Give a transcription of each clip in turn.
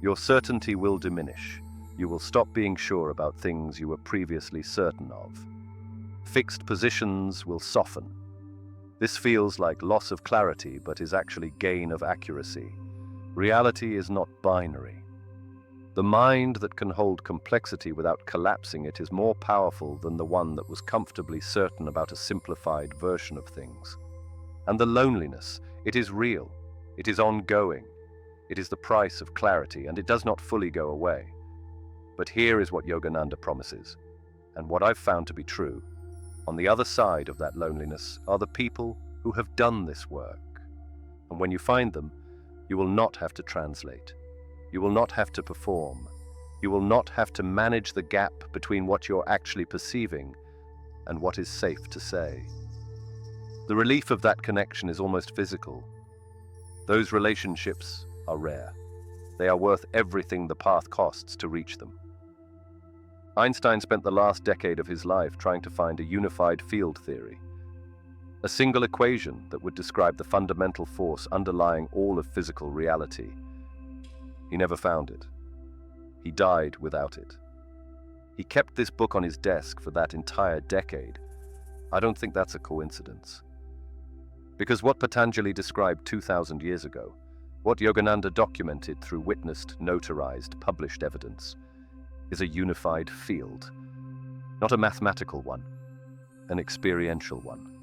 Your certainty will diminish. You will stop being sure about things you were previously certain of. Fixed positions will soften. This feels like loss of clarity, but is actually gain of accuracy. Reality is not binary. The mind that can hold complexity without collapsing it is more powerful than the one that was comfortably certain about a simplified version of things. And the loneliness, it is real. It is ongoing. It is the price of clarity, and it does not fully go away. But here is what Yogananda promises, and what I've found to be true. On the other side of that loneliness are the people who have done this work. And when you find them, you will not have to translate. You will not have to perform. You will not have to manage the gap between what you're actually perceiving and what is safe to say. The relief of that connection is almost physical. Those relationships are rare. They are worth everything the path costs to reach them. Einstein spent the last decade of his life trying to find a unified field theory, a single equation that would describe the fundamental force underlying all of physical reality. He never found it. He died without it. He kept this book on his desk for that entire decade. I don't think that's a coincidence. Because what Patanjali described 2,000 years ago, what Yogananda documented through witnessed, notarized, published evidence, is a unified field. Not a mathematical one, an experiential one.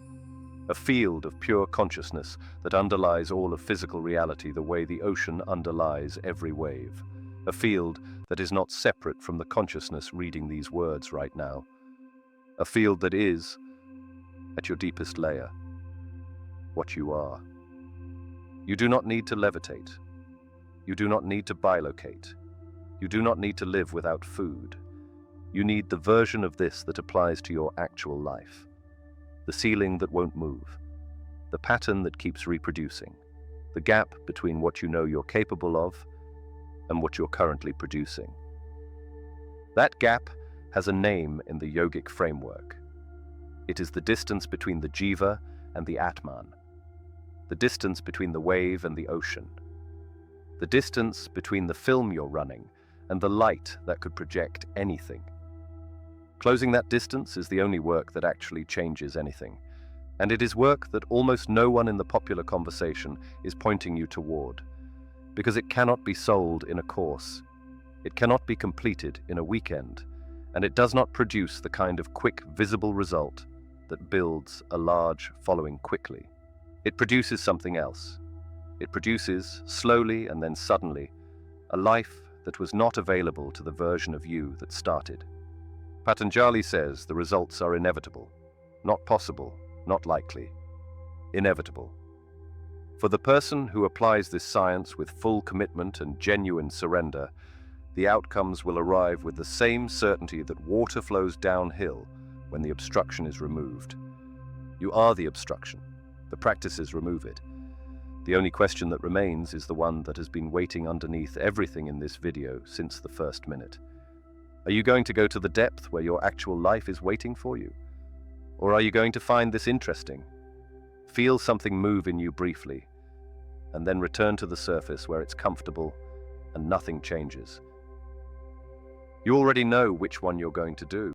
A field of pure consciousness that underlies all of physical reality the way the ocean underlies every wave. A field that is not separate from the consciousness reading these words right now. A field that is, at your deepest layer, what you are. You do not need to levitate. You do not need to bilocate. You do not need to live without food. You need the version of this that applies to your actual life. The ceiling that won't move. The pattern that keeps reproducing. The gap between what you know you're capable of and what you're currently producing. That gap has a name in the yogic framework. It is the distance between the jiva and the atman. The distance between the wave and the ocean. The distance between the film you're running and the light that could project anything. Closing that distance is the only work that actually changes anything. And it is work that almost no one in the popular conversation is pointing you toward. Because it cannot be sold in a course. It cannot be completed in a weekend. And it does not produce the kind of quick, visible result that builds a large following quickly. It produces something else. It produces, slowly and then suddenly, a life that was not available to the version of you that started. Patanjali says the results are inevitable, not possible, not likely, inevitable. For the person who applies this science with full commitment and genuine surrender, the outcomes will arrive with the same certainty that water flows downhill when the obstruction is removed. You are the obstruction. The practices remove it. The only question that remains is the one that has been waiting underneath everything in this video since the first minute. Are you going to go to the depth where your actual life is waiting for you? Or are you going to find this interesting? Feel something move in you briefly, and then return to the surface where it's comfortable and nothing changes. You already know which one you're going to do.